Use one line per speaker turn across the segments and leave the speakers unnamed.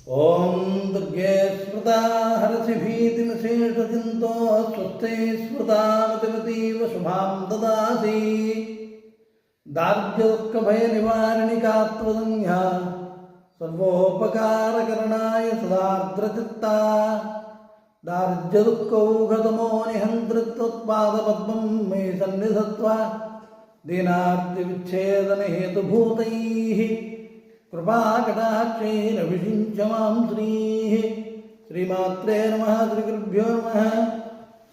ఓం దుర్గే స్మృతా హరసి భీతిమశేషచింతో స్వస్థే స్మృతామతిమతీవ శుభాం దదాసి దార్ఢ్యోత్కభయ నివారణికాత్వదన్యా సర్వోపకారకరణాయ సదార్ద్రచిత్తా దార్ఢ్యదుఃఖౌఘతమో నిహంతృత్వత్పాదపద్మం మే సన్నిధత్వ దీనార్తివిచ్ఛేదన హేతుభూతైః కృపాకటాక్షేణ విషించ మాం శ్రీమాత్రే నమః శ్రీగురుభ్యో నమః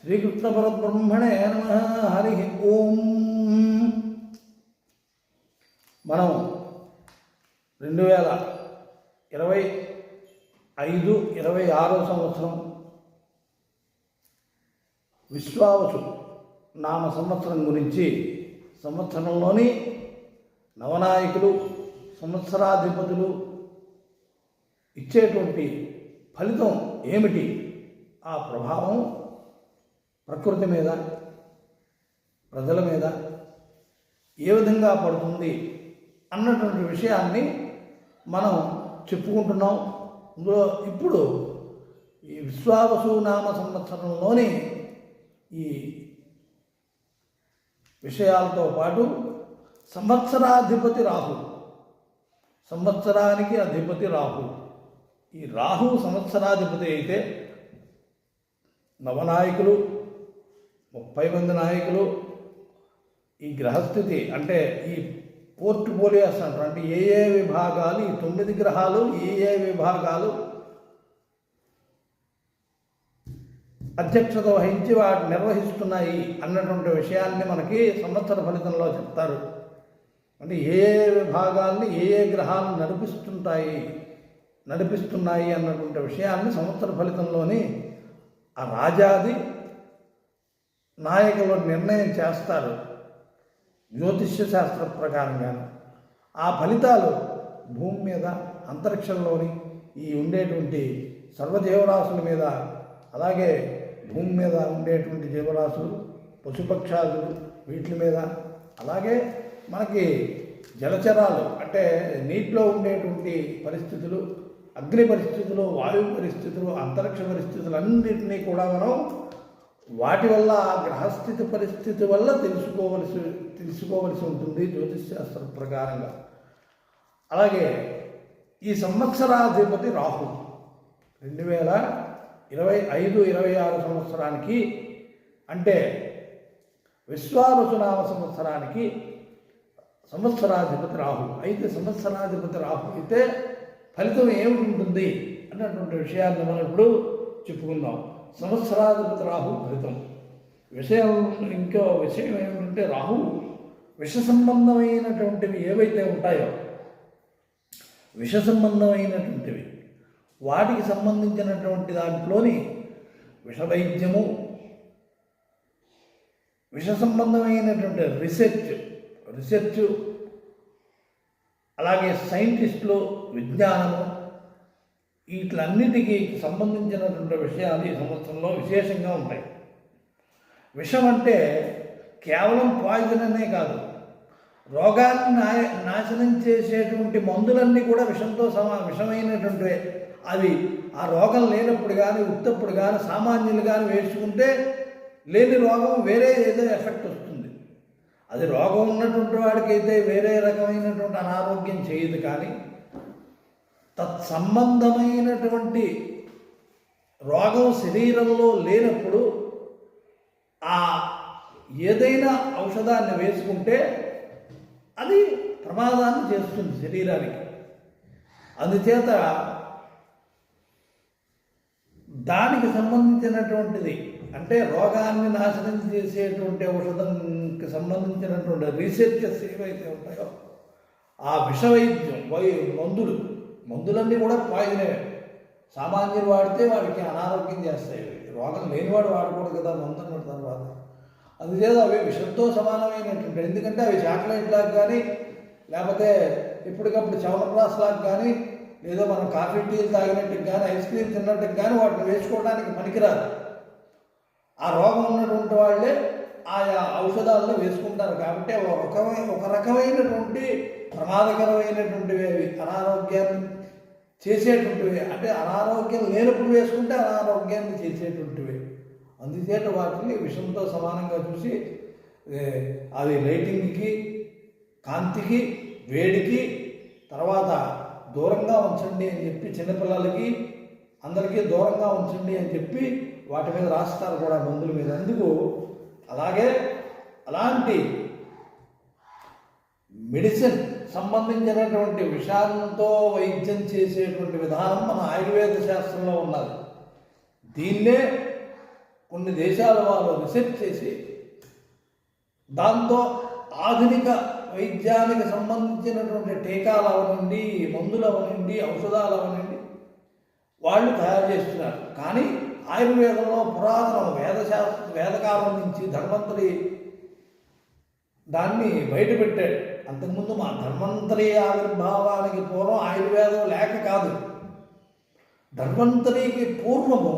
శ్రీకృష్ణ పరబ్రహ్మణే నమః. హరి ఓం. మనం 2025-26 సంవత్సరం విశ్వావసు నామ సంవత్సరం గురించి, సంవత్సరంలోని నవనాయకులు సంవత్సరాధిపతులు ఇచ్చేటువంటి ఫలితం ఏమిటి, ఆ ప్రభావం ప్రకృతి మీద ప్రజల మీద ఏ విధంగా పడుతుంది అన్నటువంటి విషయాన్ని మనం చెప్పుకుంటున్నాం. ఇందులో ఇప్పుడు ఈ విశ్వావసు నామ సంవత్సరంలోని ఈ విషయాలతో పాటు సంవత్సరాధిపతి రాహు, సంవత్సరానికి అధిపతి రాహు. ఈ రాహు సంవత్సరాధిపతి అయితే నవనాయకులు 30 మంది నాయకులు ఈ గ్రహస్థితి అంటే ఈ పోర్ట్ఫోలియోస్ అంటారు. అంటే ఏ విభాగాలు, ఈ 9 గ్రహాలు ఏ విభాగాలు అధ్యక్షత వహించి వాటిని నిర్వహిస్తున్నాయి అన్నటువంటి విషయాన్ని మనకి సంవత్సర ఫలితంలో చెప్తారు. అంటే ఏ విభాగాల్ని ఏ గ్రహాలు నడిపిస్తున్నాయి అన్నటువంటి విషయాన్ని సంవత్సర ఫలితంలోని ఆ రాజాది నాయకులు నిర్ణయం చేస్తారు జ్యోతిష్య శాస్త్ర ప్రకారంగా. ఆ ఫలితాలు భూమి మీద, అంతరిక్షంలోని ఈ ఉండేటువంటి సర్వజీవరాశుల మీద, అలాగే భూమి మీద ఉండేటువంటి జీవరాశులు, పశుపక్షాదులు వీటి మీద, అలాగే మనకి జలచరాలు అంటే నీటిలో ఉండేటువంటి పరిస్థితులు, అగ్ని పరిస్థితులు, వాయు పరిస్థితులు, అంతరిక్ష పరిస్థితులు అన్నింటినీ కూడా మనం వాటి వల్ల ఆ గ్రహస్థితి పరిస్థితి వల్ల తెలుసుకోవలసి ఉంటుంది జ్యోతిష్శాస్త్ర ప్రకారంగా. అలాగే ఈ సంవత్సరాధిపతి రాహు 2025-26 సంవత్సరానికి అంటే విశ్వావసునామ సంవత్సరానికి సంవత్సరాధిపతి రాహు. అయితే సంవత్సరాధిపతి రాహు అయితే ఫలితం ఏమిటి ఉంటుంది అన్నటువంటి విషయాన్ని మనం ఇప్పుడు చెప్పుకుందాం. సంవత్సరాధిపతి రాహు ఫలితం ఇంకో విషయం ఏమిటంటే, రాహు విష సంబంధమైనటువంటివి ఏవైతే ఉంటాయో, విష సంబంధమైనటువంటివి వాటికి సంబంధించినటువంటి దాంట్లోని విషవైద్యము, విష సంబంధమైనటువంటి రీసెర్చ్ అలాగే సైంటిస్టులు, విజ్ఞానము, వీటిలన్నిటికీ సంబంధించినటువంటి విషయాలు ఈ సంవత్సరంలో విశేషంగా ఉంటాయి. విషం అంటే కేవలం పాయిజన్ అనే కాదు, రోగాన్ని నాశనం చేసేటువంటి మందులన్నీ కూడా విషమైనటువంటివే. అవి ఆ రోగం లేనప్పుడు కానీ, ఉత్తప్పుడు కానీ, సామాన్యులు కానీ వేసుకుంటే లేని రోగం వేరే ఏదో ఎఫెక్ట్ వస్తుంది. అది రోగం ఉన్నటువంటి వాడికైతే వేరే రకమైనటువంటి అనారోగ్యం చేయదు. కానీ తత్సంబంధమైనటువంటి రోగం శరీరంలో లేనప్పుడు ఆ ఏదైనా ఔషధాన్ని వేసుకుంటే అది ప్రమాదాన్ని చేస్తుంది శరీరానికి. అందుచేత దానికి సంబంధించినటువంటిది అంటే రోగాన్ని నాశనం చేసేటువంటి ఔషధంకి సంబంధించినటువంటి రీసెర్చెస్ ఏవైతే ఉంటాయో, ఆ విషవైద్యం మందులన్నీ కూడా పాయిజనే. సామాన్యులు వాడితే వాడికి అనారోగ్యం చేస్తాయి. రోగం లేనివాడు వాడకూడదు కదా మందు అన్న తర్వాత. అందుచేత అవి విషంతో సమానమైనటువంటి, ఎందుకంటే అవి చాక్లెట్ లాగా కానీ, లేకపోతే ఎప్పటికప్పుడు చవనప్రాస్ లాగా కానీ, లేదా మనం కాఫీ టీలు తాగినట్టుకు కానీ, ఐస్ క్రీమ్ తిన్నట్టుకు కానీ వాటిని వేసుకోవడానికి పనికిరాదు. ఆ రోగం ఉన్నటువంటి వాళ్ళే ఆయా ఔషధాలను వేసుకుంటారు. కాబట్టి ఒక రకమైనటువంటి ప్రమాదకరమైనటువంటివి అవి అనారోగ్యాన్ని చేసేటువంటివి, అంటే అనారోగ్యం లేనప్పుడు వేసుకుంటే అనారోగ్యాన్ని చేసేటువంటివి. అందుచేత వాటిని విషంతో సమానంగా చూసి అది లైటింగ్కి, కాంతికి, వేడికి, తర్వాత దూరంగా ఉంచండి అని చెప్పి చిన్నపిల్లలకి అందరికీ దూరంగా ఉంచండి అని చెప్పి వాటి మీద రాస్తారు కూడా, మందుల మీద. అందుకు అలాగే అలాంటి మెడిసిన్ సంబంధించినటువంటి విషాంతో వైద్యం చేసేటువంటి విధానం మన ఆయుర్వేద శాస్త్రంలో ఉన్నది. దీన్నే కొన్ని దేశాల వాళ్ళు రీసెర్చ్ చేసి దాంతో ఆధునిక వైద్యానికి సంబంధించినటువంటి టీకాలు అవనండి, మందులు అవనండి, ఔషధాలు అవనండి వాళ్ళు తయారు చేస్తున్నారు. కానీ ఆయుర్వేదంలో పురాతన వేదకాలం నుంచి ధన్వంతరి దాన్ని బయటపెట్టాడు. అంతకుముందు మా ధన్వంతరి ఆవిర్భావానికి పూర్వం ఆయుర్వేదం లేక కాదు, ధన్వంతరికి పూర్వము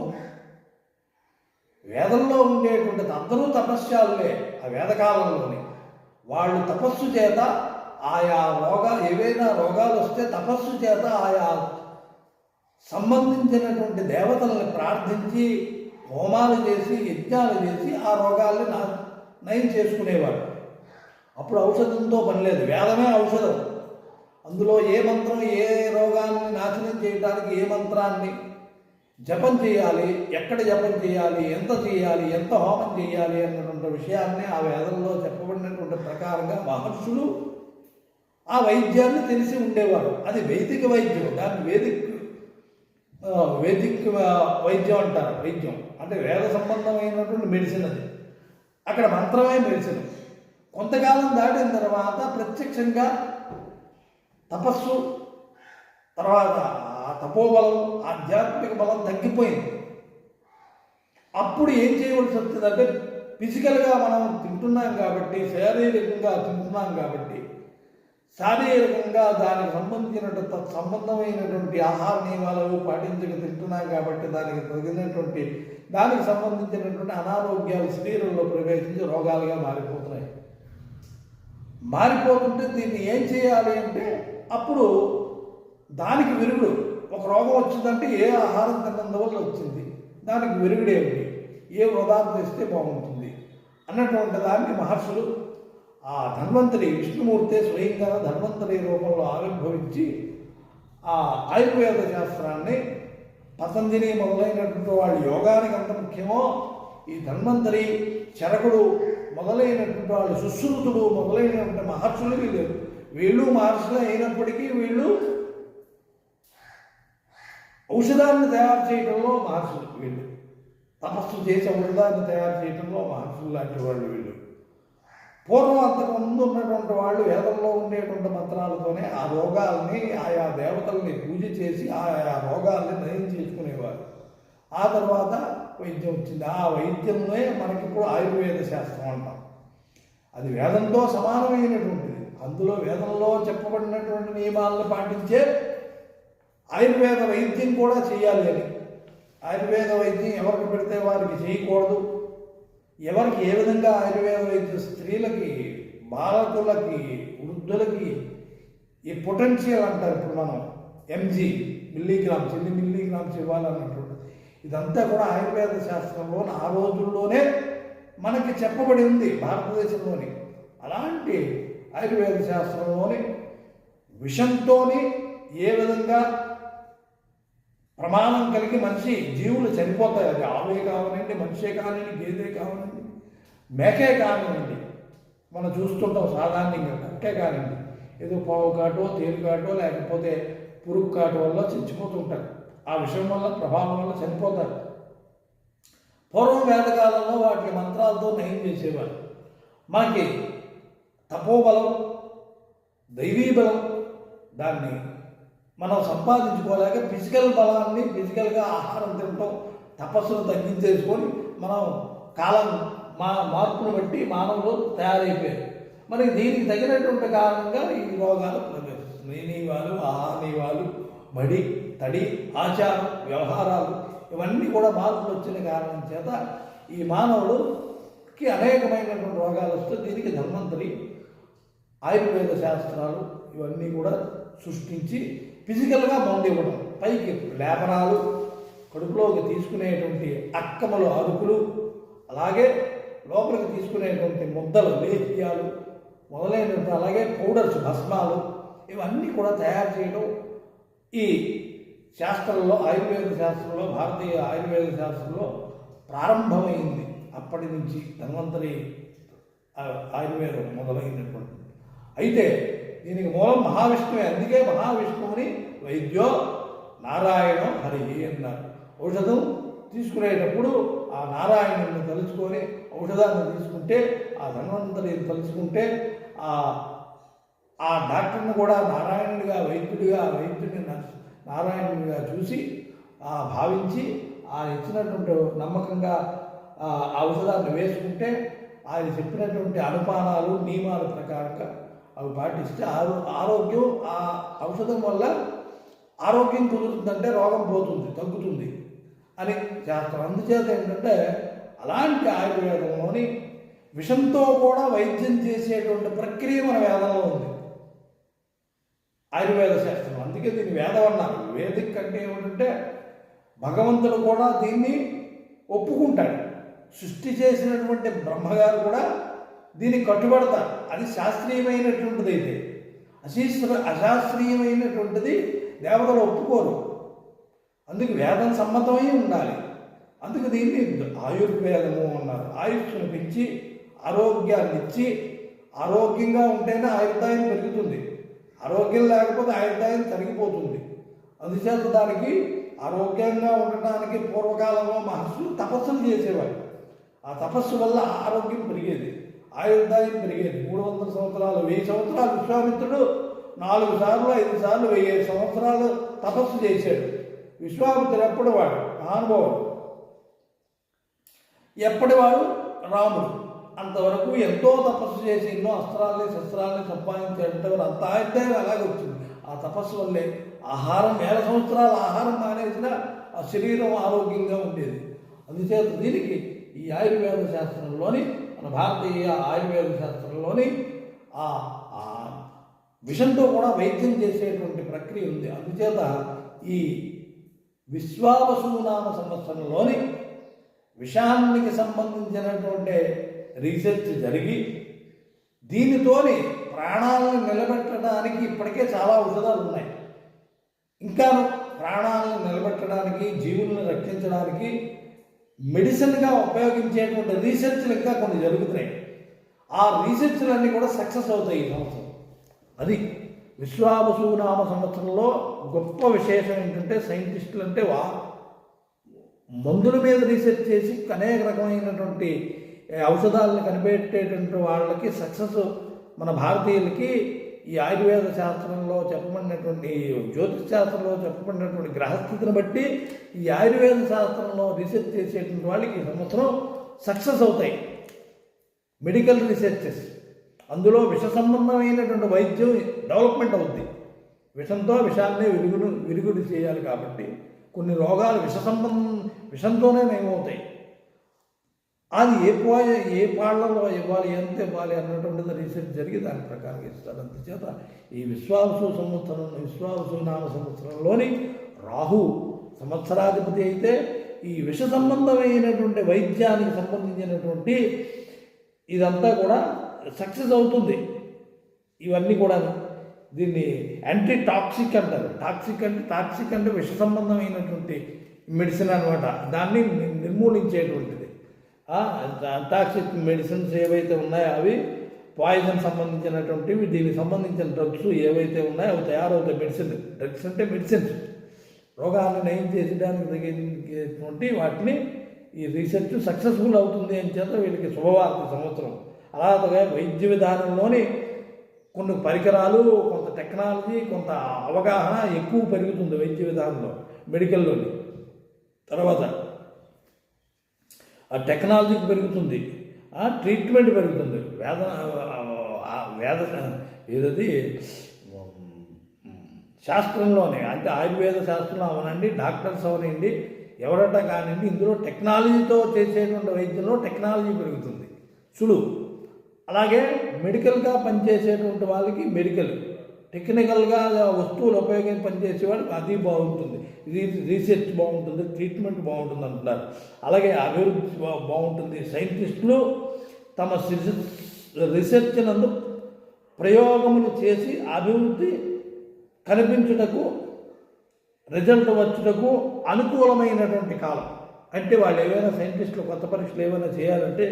వేదంలో ఉండేటువంటి అందరూ తపస్యాలులే. ఆ వేదకాలంలోని వాళ్ళు తపస్సు చేత ఆయా ఏవైనా రోగాలు వస్తే తపస్సు చేత ఆయా సంబంధించినటువంటి దేవతల్ని ప్రార్థించి హోమాలు చేసి యజ్ఞాలు చేసి ఆ రోగాల్ని నయం చేసుకునేవాడు. అప్పుడు ఔషధంతో పని లేదు, వేదమే ఔషధం. అందులో ఏ మంత్రం ఏ రోగాన్ని నాశనం చేయడానికి ఏ మంత్రాన్ని జపం చేయాలి, ఎక్కడ జపం చేయాలి, ఎంత చేయాలి, ఎంత హోమం చేయాలి అన్నటువంటి విషయాన్ని ఆ వేదంలో చెప్పబడినటువంటి ప్రకారంగా మహర్షులు ఆ వైద్యాన్ని తెలిసి ఉండేవారు. అది వైదిక వైద్యం. దాన్ని వేదిక్ వైద్యం అంటారు. వైద్యం అంటే వేద సంబంధమైనటువంటి మెడిసిన్. అది అక్కడ మంత్రమే మెడిసిన్. కొంతకాలం దాటిన తర్వాత ప్రత్యక్షంగా తపస్సు, తర్వాత తపోబలం, ఆధ్యాత్మిక బలం తగ్గిపోయింది. అప్పుడు ఏం చేయవలసి వస్తుందంటే ఫిజికల్గా మనం తింటున్నాం కాబట్టి, శారీరకంగా తింటున్నాం కాబట్టి, శారీరకంగా దానికి సంబంధమైనటువంటి ఆహార నియమాలు పాటించక తింటున్నాం కాబట్టి దానికి సంబంధించినటువంటి అనారోగ్యాలు శరీరంలో ప్రవేశించి రోగాలుగా మారిపోతున్నాయి. మారిపోతుంటే దీన్ని ఏం చేయాలి అంటే అప్పుడు దానికి విరుగుడు. ఒక రోగం వచ్చిందంటే ఏ ఆహారం తిన్నందువల్ల వచ్చింది, దానికి విరుగుడేమిటి, ఏ పదార్థం ఇస్తే బాగుంటుంది అన్నటువంటి దానికి మహర్షులు ఆ ధన్వంతరి విష్ణుమూర్తే స్వయంగా ధన్వంతరి రూపంలో ఆవిర్భవించి ఆ ఆయుర్వేద శాస్త్రాన్ని పతంజలి మొదలైనటువంటి వాళ్ళు యోగానికి అంత ముఖ్యమో ఈ ధన్వంతరి, చరకుడు మొదలైనటువంటి వాళ్ళు, సుశ్రుతుడు మొదలైనటువంటి మహర్షులు వీళ్ళు మహర్షులు అయినప్పటికీ వీళ్ళు ఔషధాన్ని తయారు చేయడంలో మహర్షులు, వీళ్ళు తపస్సు చేసి ఔషధాన్ని తయారు చేయడంలో మహర్షులు లాంటి వాళ్ళు వీళ్ళు. పూర్వం అంతకుముందు ఉన్నటువంటి వాళ్ళు వేదంలో ఉండేటువంటి మంత్రాలతోనే ఆ రోగాల్ని, ఆయా దేవతల్ని పూజ చేసి ఆయా రోగాల్ని నయం చేసుకునేవారు. ఆ తర్వాత వైద్యం వచ్చింది. ఆ వైద్యంలో మనకిప్పుడు ఆయుర్వేద శాస్త్రం అంటాం. అది వేదంతో సమానమైనటువంటిది. అందులో వేదంలో చెప్పబడినటువంటి నియమాలను పాటించే ఆయుర్వేద వైద్యం కూడా చేయాలి అని. ఆయుర్వేద వైద్యం ఎవరికి పెడితే వారికి చేయకూడదు. ఎవరికి ఏ విధంగా ఆయుర్వేద వైద్యం స్త్రీలకి, బాలకులకి, వృద్ధులకి ఈ పొటెన్షియల్ అంటారు. ఇప్పుడు మనం ఎంజీ మిల్లీగ్రామ్స్, ఎన్ని మిల్లీగ్రామ్స్ ఇవ్వాలన్నటువంటి ఇదంతా కూడా ఆయుర్వేద శాస్త్రంలో ఆ రోజుల్లోనే మనకి చెప్పబడి ఉంది భారతదేశంలోని. అలాంటి ఆయుర్వేద శాస్త్రంలోని విషంతోని ఏ విధంగా ప్రమాణం కలిగి మనిషి జీవులు చనిపోతాయి. అది ఆవే కావనండి, మనిషే కానివ్వండి, గేదె కావనండి, మేకే కానివ్వండి, మనం చూస్తుంటాం సాధారణంగా. కుక్కే కానివ్వండి, ఏదో పావు కాటో, తేలు కాటో, లేకపోతే పురుగు కాటు వల్ల చచ్చిపోతుంటారు. ఆ విషయం వల్ల, ప్రభావం వల్ల చనిపోతారు. పూర్వం వేదకాలంలో వాటి మంత్రాలతో నయం చేసేవారు. మనకి తపోబలం, దైవీ బలం, దాన్ని మనం సంపాదించుకోలేక ఫిజికల్ బలాన్ని, ఫిజికల్గా ఆహారం తినటం, తపస్సును తగ్గించేసుకొని మనం కాలం మార్పును బట్టి మానవులు తయారైపోయారు. మరి దీనికి తగినటువంటి కారణంగా ఈ రోగాలు ప్రవేశిస్తున్నాయి. నియమాలు, ఆహార నియమాలు, బడి, తడి, ఆచారం, వ్యవహారాలు ఇవన్నీ కూడా మార్పులు వచ్చిన కారణం చేత ఈ మానవుడికి అనేకమైనటువంటి రోగాలు వస్తే దీనికి ధన్వంతరి, ఆయుర్వేద శాస్త్రాలు ఇవన్నీ కూడా సృష్టించి ఫిజికల్గా మందు ఇవ్వడం. పైకి లేపనాలు, కడుపులోకి తీసుకునేటువంటి అక్కమలు, అరుకులు, అలాగే లోపలికి తీసుకునేటువంటి ముద్దలు, లేహ్యాలు మొదలైనటువంటి, అలాగే పౌడర్స్, భస్మాలు, ఇవన్నీ కూడా తయారు చేయడం ఈ శాస్త్రంలో, ఆయుర్వేద శాస్త్రంలో, భారతీయ ఆయుర్వేద శాస్త్రంలో ప్రారంభమైంది. అప్పటి నుంచి ధన్వంతరి ఆయుర్వేదం మొదలైనటువంటి. అయితే దీనికి మూలం మహావిష్ణువే. అందుకే మహావిష్ణువుని వైద్యో నారాయణం హరి అన్నారు. ఔషధం తీసుకునేటప్పుడు ఆ నారాయణుని తలుచుకొని ఔషధాన్ని తీసుకుంటే, ఆ ధన్వంతరిని తలుచుకుంటే, ఆ డాక్టర్ని కూడా నారాయణుడిగా, వైద్యుడిని నారాయణుడిగా చూసి భావించి ఆయన ఇచ్చినటువంటి నమ్మకంగా ఆ ఔషధాన్ని వేసుకుంటే, ఆయన చెప్పినటువంటి అనుపానాలు, నియమాల ప్రకారంగా అవి పాటిస్తే ఆరోగ్యం, ఆ ఔషధం వల్ల ఆరోగ్యం కుదురుతుందంటే రోగం పోతుంది, తగ్గుతుంది అని శాస్త్రం. అందుచేత ఏంటంటే అలాంటి ఆయుర్వేదంలోని విషంతో కూడా వైద్యం చేసేటువంటి ప్రక్రియ మన వేదంలో ఉంది, ఆయుర్వేద శాస్త్రం. అందుకే దీన్ని వేదం అన్నారు. వేదిక్ అంటే ఏమిటంటే భగవంతుడు కూడా దీన్ని ఒప్పుకుంటాడు. సృష్టి చేసినటువంటి బ్రహ్మగారు కూడా దీనికి కట్టుబడతారు. అది శాస్త్రీయమైనటువంటిది. అయితే అశాస్త్రీయమైనటువంటిది దేవతలు ఒప్పుకోరు. అందుకు వేదం సమ్మతమై ఉండాలి. అందుకు దీన్ని ఆయుర్వేదము అన్నారు. ఆయుష్ను పెంచి ఆరోగ్యాన్ని ఇచ్చి, ఆరోగ్యంగా ఉంటేనే ఆయుర్దాయం పెరుగుతుంది, ఆరోగ్యం లేకపోతే ఆయుర్దాయం తరిగిపోతుంది. అందుచేత దానికి ఆరోగ్యంగా ఉండటానికి పూర్వకాలంలో మహర్షులు తపస్సులు చేసేవారు. ఆ తపస్సు వల్ల ఆరోగ్యం పెరిగేది, ఆయుర్దాయం పెరిగేది. 300 సంవత్సరాలు, 1000 సంవత్సరాలు విశ్వామిత్రుడు 4 సార్లు 5 సార్లు 1000 సంవత్సరాలు తపస్సు చేశాడు. విశ్వామిత్రుడు ఎప్పటివాడు మహానుభావుడు, ఎప్పటివాడు రాముడు. అంతవరకు ఎంతో తపస్సు చేసి ఎన్నో అస్త్రాలని శస్త్రాలని సంపాదించేటప్పుడు అంత ఆయుర్దాయం అలాగే వచ్చింది. ఆ తపస్సు వల్లే ఆహారం 1000 సంవత్సరాల ఆహారం మానేసిన ఆ శరీరం ఆరోగ్యంగా ఉండేది. అందుచేత దీనికి ఈ ఆయుర్వేద శాస్త్రంలోని, మన భారతీయ ఆయుర్వేద శాస్త్రంలోని ఆ విషంతో కూడా వైద్యం చేసేటువంటి ప్రక్రియ ఉంది. అందుచేత ఈ విశ్వావసునామ సంవత్సరంలోని విషానికి సంబంధించినటువంటి రీసెర్చ్ జరిగి దీనితోని ప్రాణాలను నిలబెట్టడానికి ఇప్పటికే చాలా ఔషధాలు ఉన్నాయి. ఇంకా ప్రాణాలను నిలబెట్టడానికి, జీవులను రక్షించడానికి మెడిసిన్గా ఉపయోగించేటువంటి రీసెర్చ్లు ఇంకా కొన్ని జరుగుతున్నాయి. ఆ రీసెర్చ్లన్నీ కూడా సక్సెస్ అవుతాయి ఈ సంవత్సరం. అది విశ్వావసునామ సంవత్సరంలో గొప్ప విశేషం ఏంటంటే, సైంటిస్టులు అంటే మందుల మీద రీసెర్చ్ చేసి అనేక రకమైనటువంటి ఔషధాలను కనిపెట్టేటువంటి వాళ్ళకి సక్సెస్. మన భారతీయులకి ఈ ఆయుర్వేద శాస్త్రంలో చెప్పబడినటువంటి, జ్యోతిష్ శాస్త్రంలో చెప్పబడినటువంటి గ్రహస్థితిని బట్టి ఈ ఆయుర్వేద శాస్త్రంలో రీసెర్చ్ చేసేటువంటి వాళ్ళకి ఈ సంవత్సరం సక్సెస్ అవుతాయి మెడికల్ రీసెర్చెస్. అందులో విష సంబంధమైనటువంటి వైద్యం డెవలప్మెంట్ అవుద్ది. విషంతో విషాన్ని విరుగుడు చేయాలి కాబట్టి కొన్ని రోగాలు విషంతోనే నయమవుతాయి. అది ఏ పాళ్లలో ఇవ్వాలి, ఎంత ఇవ్వాలి అన్నటువంటిది రీసెర్చ్ జరిగి దాని ప్రకారం ఇస్తారు. అందుచేత ఈ విశ్వావసు నామ సంవత్సరంలోని రాహు సంవత్సరాధిపతి అయితే ఈ విష సంబంధమైనటువంటి వైద్యానికి సంబంధించినటువంటి ఇదంతా కూడా సక్సెస్ అవుతుంది. ఇవన్నీ కూడా దీన్ని యాంటీ టాక్సిక్ అంటారు. టాక్సిక్ అంటే విష సంబంధమైనటువంటి మెడిసిన్ అనమాట. దాన్ని నిర్మూలించేటువంటిది. టాక్సిక్ మెడిసిన్స్ ఏవైతే ఉన్నాయో అవి పాయిజన్ సంబంధించినటువంటివి, దీనికి సంబంధించిన డ్రగ్స్ ఏవైతే ఉన్నాయో అవి తయారవుతాయి. డ్రగ్స్ అంటే మెడిసిన్స్, రోగాలను నయం చేసేయడానికి తగినటువంటి వాటిని ఈ రీసెర్చ్ సక్సెస్ఫుల్ అవుతుంది అని చేత వీళ్ళకి శుభవార్త సంవత్సరం. అలాగే వైద్య విధానంలోని కొన్ని పరికరాలు, కొంత టెక్నాలజీ, కొంత అవగాహన ఎక్కువ పెరుగుతుంది వైద్య విధానంలో, మెడికల్లోని. తర్వాత ఆ టెక్నాలజీకి పెరుగుతుంది, ట్రీట్మెంట్ పెరుగుతుంది. ఏదది శాస్త్రంలోనే, అంటే ఆయుర్వేద శాస్త్రంలో అవనండి, డాక్టర్స్ అవనండి, ఎవరట కానివ్వండి, ఇందులో టెక్నాలజీతో చేసేటువంటి వైద్యంలో టెక్నాలజీ పెరుగుతుంది, సులువు. అలాగే మెడికల్గా పనిచేసేటువంటి వాళ్ళకి మెడికల్ టెక్నికల్గా వస్తువులు ఉపయోగించి పనిచేసేవాడు అది బాగుంటుంది, రీసెర్చ్ బాగుంటుంది, ట్రీట్మెంట్ బాగుంటుంది అంటున్నారు. అలాగే అభివృద్ధి బాగుంటుంది. సైంటిస్టులు తమ రీసెర్చ్ నందు ప్రయోగములు చేసి అభివృద్ధి కనిపించుటకు, రిజల్ట్ వచ్చుటకు అనుకూలమైనటువంటి కాలం. అంటే వాళ్ళు ఏవైనా సైంటిస్టులు కొత్త పరీక్షలు ఏమైనా చేయాలంటే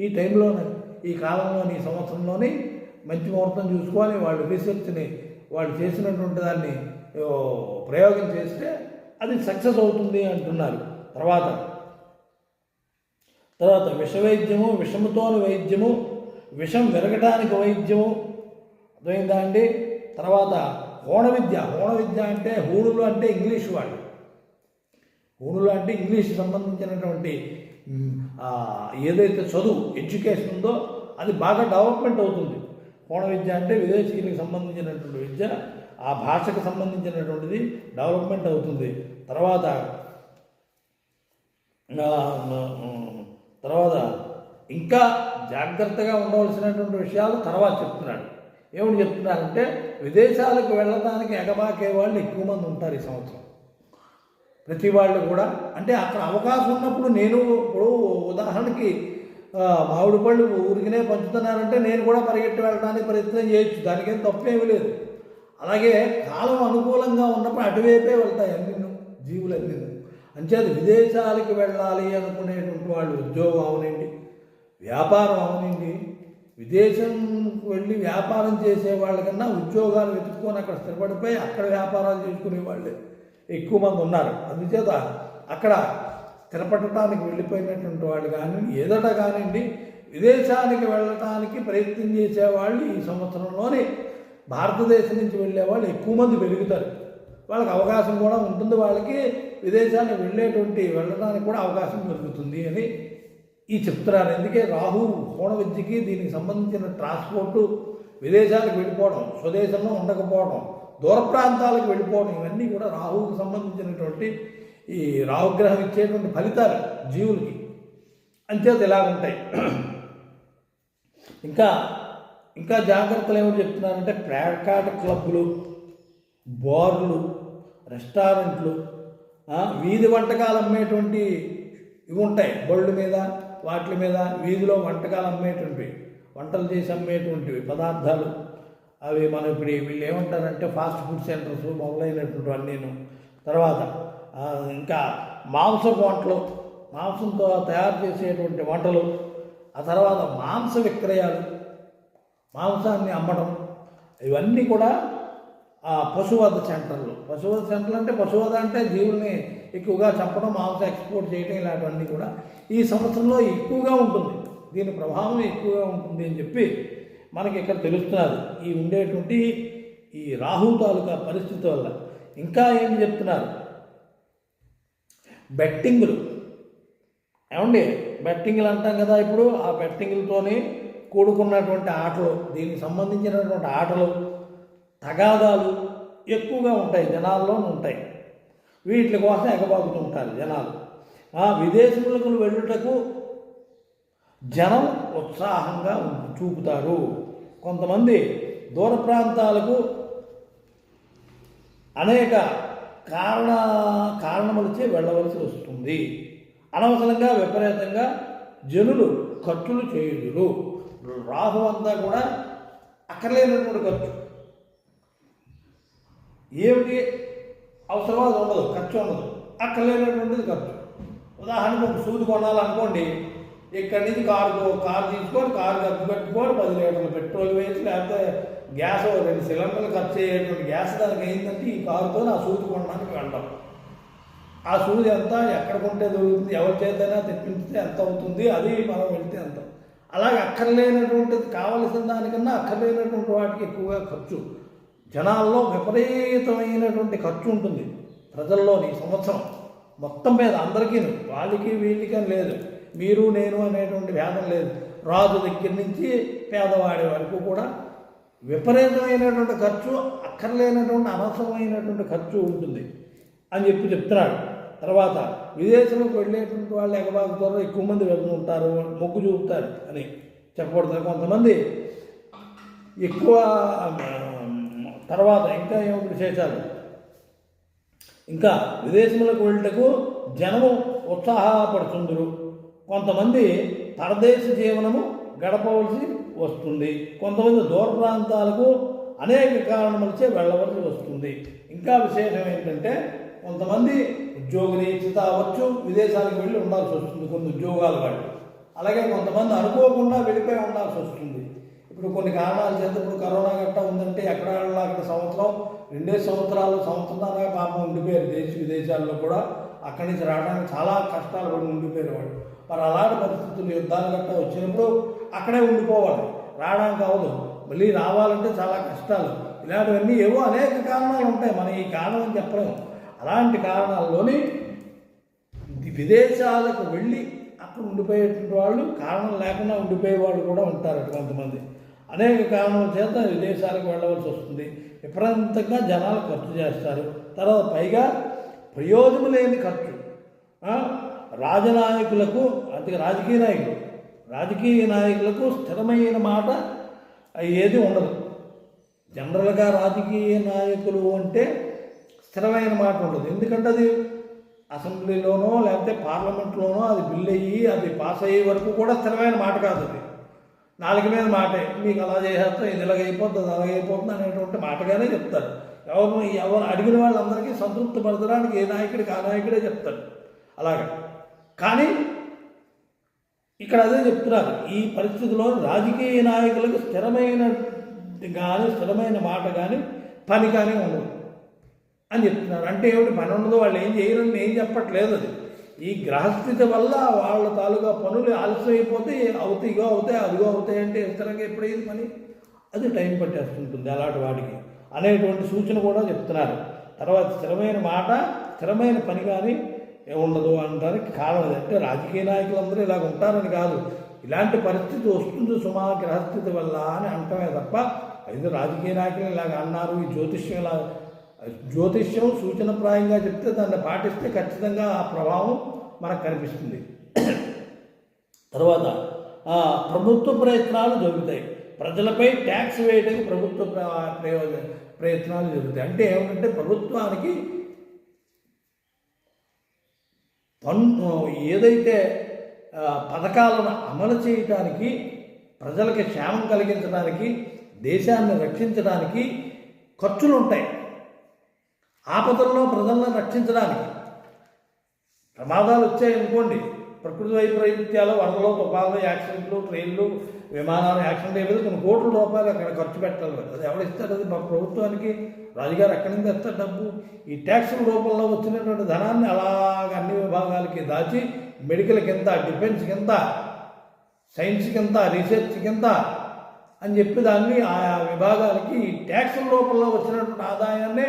ఈ టైంలోనే, ఈ కాలంలోని, ఈ సంవత్సరంలోని మంచి ముహూర్తం చూసుకొని వాళ్ళు రీసెర్చ్ని వాళ్ళు చేసినటువంటి దాన్ని ప్రయోగం చేస్తే అది సక్సెస్ అవుతుంది అంటున్నారు. తర్వాత విషవైద్యము, విషముతోని వైద్యము, విషం విరగటానికి వైద్యము, అర్థమైందా అండి? తర్వాత హోణ విద్య అంటే హూణులు అంటే ఇంగ్లీష్ వాళ్ళు, హూణులు అంటే ఇంగ్లీష్ సంబంధించినటువంటి ఏదైతే చదువు ఎడ్యుకేషన్ ఉందో అది బాగా డెవలప్మెంట్ అవుతుంది. హోణ విద్య అంటే విదేశీయులకు సంబంధించినటువంటి విద్య, ఆ భాషకు సంబంధించినటువంటిది డెవలప్మెంట్ అవుతుంది. తర్వాత ఇంకా జాగ్రత్తగా ఉండవలసినటువంటి విషయాలు తర్వాత చెప్తున్నాడు. ఏమిటి చెప్తున్నారంటే విదేశాలకు వెళ్ళడానికి ఎగబాకే వాళ్ళు ఎక్కువ మంది ఉంటారు ఈ సంవత్సరం. ప్రతి వాళ్ళు కూడా అంటే అక్కడ అవకాశం ఉన్నప్పుడు నేను ఇప్పుడు ఉదాహరణకి మామిడి పళ్ళు ఊరికినే పంచుతున్నానంటే నేను కూడా పరిగెట్టి వెళ్ళడానికి ప్రయత్నం చేయొచ్చు, దానికేం తప్పేమీ లేదు. అలాగే కాలం అనుకూలంగా ఉన్నప్పుడు అటువైపే వెళ్తాయి అన్ని జీవులన్నీ. అంచేది విదేశాలకు వెళ్ళాలి అనుకునేటువంటి వాళ్ళు ఉద్యోగం అవనండి, వ్యాపారం అవనండి, విదేశం వెళ్ళి వ్యాపారం చేసే వాళ్ళకన్నా ఉద్యోగాలు వెతుక్కొని అక్కడ స్థిరపడిపోయి అక్కడ వ్యాపారాలు చేసుకునే వాళ్ళే ఎక్కువ మంది ఉన్నారు. అందుచేత అక్కడ స్థిరపడటానికి వెళ్ళిపోయినటువంటి వాళ్ళు కానీ ఏదట కానివ్వండి, విదేశానికి వెళ్ళటానికి ప్రయత్నం చేసేవాళ్ళు ఈ సంవత్సరంలోనే భారతదేశం నుంచి వెళ్ళేవాళ్ళు ఎక్కువ మంది పెరుగుతారు. వాళ్ళకి అవకాశం కూడా ఉంటుంది, వాళ్ళకి విదేశానికి వెళ్ళడానికి కూడా అవకాశం దొరుకుతుంది అని చెప్తున్నారు. ఎందుకే రాహు హోణ విద్యకి దీనికి సంబంధించిన ట్రాన్స్పోర్టు, విదేశాలకు వెళ్ళిపోవడం, స్వదేశంలో ఉండకపోవడం, దూర ప్రాంతాలకు వెళ్ళిపోవడం, ఇవన్నీ కూడా రాహువుకు సంబంధించినటువంటి ఈ రాహుగ్రహం ఇచ్చేటువంటి ఫలితాలు జీవులకి. అంచేత ఇలా ఉంటాయి. ఇంకా జాగ్రత్తలు ఏమిటి చెప్తున్నారంటే పేకాట క్లబ్బులు, బార్లు, రెస్టారెంట్లు, వీధి వంటకాలు అమ్మేటువంటి ఇవి ఉంటాయి. బళ్ళు మీద వాటి మీద వీధిలో వంటకాలు అమ్మేటువంటివి, వంటలు చేసి అమ్మేటువంటివి పదార్థాలు, అవి మనం ఇప్పుడు వీళ్ళు ఏమంటారంటే ఫాస్ట్ ఫుడ్ సెంటర్స్ మొదలైనటువంటి అన్నీను. తర్వాత ఇంకా మాంసపు వంటలు, మాంసంతో తయారు చేసేటువంటి వంటలు, ఆ తర్వాత మాంస విక్రయాలు, మాంసాన్ని అమ్మడం, ఇవన్నీ కూడా పశువధ సెంటర్లు. పశువధ సెంటర్లు అంటే పశువధ అంటే జీవుల్ని ఎక్కువగా చంపడం, మాంసం ఎక్స్పోర్ట్ చేయడం, ఇలాంటివన్నీ కూడా ఈ సంవత్సరంలో ఎక్కువగా ఉంటుంది, దీని ప్రభావం ఎక్కువగా ఉంటుంది అని చెప్పి మనకి ఇక్కడ తెలుస్తున్నది ఈ ఉండేటువంటి ఈ రాహు తాలూకా పరిస్థితి వల్ల. ఇంకా ఏం చెప్తున్నారు, బెట్టింగులు. ఏమండి బెట్టింగులు అంటాం కదా, ఇప్పుడు ఆ బెట్టింగులతోనే కూడుకున్నటువంటి ఆటలు, దీనికి సంబంధించినటువంటి ఆటలు, తగాదాలు ఎక్కువగా ఉంటాయి, జనాల్లో ఉంటాయి. వీటి కోసం ఎగబాగుతుంటారు జనాలు. విదేశములకు వెళ్ళుటకు జనం ఉత్సాహంగా చూపుతారు. కొంతమంది దూర ప్రాంతాలకు అనేక కారణములచే వెళ్ళవలసి వస్తుంది. అనవసరంగా విపరీతంగా జనులు ఖర్చులు చేయుదురు. రాహు అంతా కూడా అక్కర్లేనటువంటి ఖర్చు, ఏమిటి అవసరమో అది ఉండదు, ఖర్చు ఉండదు, అక్కర్లేనటువంటిది ఖర్చు. ఉదాహరణకు ఒక సూది కొనాలనుకోండి, ఇక్కడి నుంచి కారు తీసుకొని కారు ఖర్చు పెట్టుకొని 10 లీటర్లు పెట్రోల్ వేసి, లేకపోతే గ్యాస్ 2 సిలిండర్లు ఖర్చు అయ్యేటువంటి గ్యాస్ దానికి ఏంటంటే ఈ కారుతో ఆ సూది కొనడానికి వెళ్ళడం. ఆ సూది ఎంత, ఎక్కడ కొంటే దొరుకుతుంది, ఎవరి చేతైనా తెప్పించితే ఎంత అవుతుంది, అది మనం వెళ్తే ఎంత. అలాగే అక్కర్లేనటువంటిది కావలసిన దానికన్నా అక్కర్లేనటువంటి వాటికి ఎక్కువగా ఖర్చు. జనాల్లో విపరీతమైనటువంటి ఖర్చు ఉంటుంది. ప్రజల్లోని సంవత్సరం మొత్తం మీద అందరికీ, వాళ్ళకి వీళ్ళకి అని లేదు, మీరు నేను అనేటువంటి భేదం లేదు. రాజు దగ్గర నుంచి పేదవాడి వరకు కూడా విపరీతమైనటువంటి ఖర్చు, అక్కర్లేనటువంటి అనవసరమైనటువంటి ఖర్చు ఉంటుంది అని చెప్తున్నాడు. తర్వాత విదేశాలకు వెళ్ళేటువంటి వాళ్ళు ఎగబాగుతారు, ఎక్కువ మంది వెళ్తూ ఉంటారు, మొగ్గు చూపుతారు అని చెప్పబడుతుంది. కొంతమంది ఎక్కువ తర్వాత ఇంకా ఏమిటి విశేషాలు, ఇంకా విదేశములకు వెళ్ళటకు జనము ఉత్సాహపడుతుందరు. కొంతమంది పరదేశ జీవనము గడపవలసి వస్తుంది. కొంతమంది దూర ప్రాంతాలకు అనేక కారణములచే వెళ్ళవలసి వస్తుంది. ఇంకా విశేషం ఏంటంటే కొంతమంది ఉద్యోగరీత్యా అవ్వచ్చు విదేశాలకు వెళ్ళి ఉండాల్సి వస్తుంది కొన్ని ఉద్యోగాలు వాళ్ళు. అలాగే కొంతమంది అనుకోకుండా వెళ్ళిపోయి ఉండాల్సి వస్తుంది. ఇప్పుడు కొన్ని కారణాల చేత ఇప్పుడు కరోనా గట్టా ఉందంటే ఎక్కడ అక్కడ సంవత్సరం 2 సంవత్సరాలు సంవత్సరాలుగా పాపం ఉండిపోయారు విదేశాల్లో కూడా. అక్కడి నుంచి రావడానికి చాలా కష్టాలు పడి ఉండిపోయారు వాళ్ళు. మరి అలాంటి పరిస్థితులు యుద్ధాలు గట్టా వచ్చినప్పుడు అక్కడే ఉండిపోవాలి, రావడానికి అవ్వదు. మళ్ళీ రావాలంటే చాలా కష్టాలు. ఇలాంటివన్నీ ఏవో అనేక కారణాలు ఉంటాయి, మనం ఈ కారణం అని చెప్పలేము. అలాంటి కారణాల్లోని విదేశాలకు వెళ్ళి అక్కడ ఉండిపోయేటువంటి వాళ్ళు, కారణం లేకుండా ఉండిపోయే వాళ్ళు కూడా ఉంటారు. కొంతమంది అనేక కారణాల చేత విదేశాలకు వెళ్ళవలసి వస్తుంది. విపరీతంగా జనాలు ఖర్చు చేస్తారు. తర్వాత పైగా ప్రయోజనం లేని ఖర్చు. రాజనాయకులకు అంటే రాజకీయ నాయకులకు స్థిరమైన మాట ఏది ఉండదు. జనరల్గా రాజకీయ నాయకులు అంటే స్థిరమైన మాట ఉండదు. ఎందుకంటే అది అసెంబ్లీలోనో లేకపోతే పార్లమెంట్లోనో అది బిల్ అయ్యి అది పాస్ అయ్యే వరకు కూడా స్థిరమైన మాట కాదు. అది నాలుగు మీద మాటే, మీకు అలా చేసేస్తాం, ఇది ఇలాగైపోతుంది అది అలాగైపోతుంది అనేటువంటి మాటగానే చెప్తారు. ఎవరు అడిగిన వాళ్ళందరికీ సంతృప్తి పరచడానికి ఏ నాయకుడికి ఆ నాయకుడే చెప్తారు అలాగా. కానీ ఇక్కడ అదే చెప్తున్నారు, ఈ పరిస్థితిలో రాజకీయ నాయకులకు స్థిరమైన మాట కానీ పని కానీ ఉండదు అని చెప్తున్నారు. అంటే ఏమిటి పని ఉండదు, వాళ్ళు ఏం చేయరని ఏం చెప్పట్లేదు. అది ఈ గ్రహస్థితి వల్ల వాళ్ళ తాలూకా పనులు ఆలస్యం అయిపోతే ఇగో అవుతాయి అదిగో అవుతాయి అంటే స్థిరంగా ఎప్పుడైంది పని అది టైం పట్టేస్తుంటుంది అలాంటి వాడికి అనేటువంటి సూచన కూడా చెప్తున్నారు. తర్వాత స్థిరమైన మాట స్థిరమైన పని కానీ ఉండదు అనడానికి కారణం అంటే రాజకీయ నాయకులందరూ ఇలాగ ఉంటారని కాదు, ఇలాంటి పరిస్థితి వస్తుంది సుమా గ్రహస్థితి వల్ల అని అంటమే తప్ప అయితే రాజకీయ నాయకులు ఇలాగ అన్నారు. ఈ జ్యోతిష్యం సూచనప్రాయంగా చెప్తే దాన్ని పాటిస్తే ఖచ్చితంగా ఆ ప్రభావం మనకు కనిపిస్తుంది. తర్వాత ప్రభుత్వ ప్రయత్నాలు జరుగుతాయి. ప్రజలపై ట్యాక్స్ వేయడానికి ప్రభుత్వ ప్రయత్నాలు జరుగుతాయి. అంటే ఏమిటంటే ప్రభుత్వానికి ఏదైతే పథకాలను అమలు చేయడానికి, ప్రజలకి క్షేమం కలిగించడానికి, దేశాన్ని రక్షించడానికి ఖర్చులు ఉంటాయి. ఆపదల్లో ప్రజలను రక్షించడానికి ప్రమాదాలు వచ్చాయనుకోండి, ప్రకృతి వైపరీత్యాలు, వరదలు, తుఫాన్లు, యాక్సిడెంట్లు, ట్రైన్లు, విమానాలు యాక్సిడెంట్ అయిపోతే కొన్ని కోట్ల రూపాయలు అక్కడ ఖర్చు పెట్టాలి. అది ఎవరిస్తారు? అది మా ప్రభుత్వానికి. రాజుగారు ఎక్కడి నుంచి తెస్తారు డబ్బు? ఈ ట్యాక్సుల రూపంలో వచ్చినటువంటి ధనాన్ని అలాగ అన్ని విభాగాలకి దాచి మెడికల్ కింద, డిఫెన్స్ కింద, సైన్స్ కింద, రీసెర్చ్ కింద అని చెప్పి దాన్ని ఆయా విభాగాలకి ఈ ట్యాక్సుల రూపంలో వచ్చినటువంటి ఆదాయాన్ని